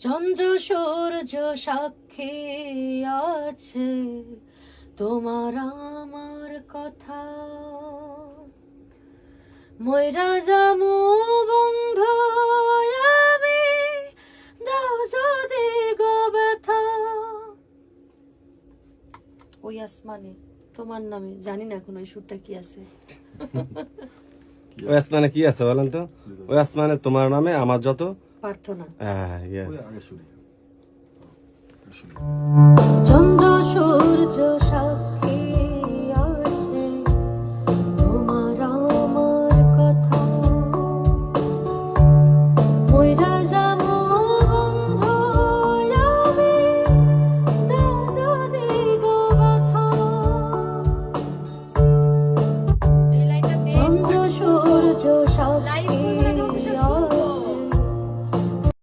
চন্দ্র সূর্য সাক্ষী আছে তোমার আমার কথা। ময়রা যামু বন্ধু আমি, দাও যদি গো ব্যথা। ওই আসমানে তোমার নামে, জানি না এখন ওই সুরটা কি আছে। ওই আসমানে কি আছে বলেন তো? ওই আসমানে তোমার নামে আমার যত প্রার্থনা। yes. চন্দ্র সূর্য সাক্ষী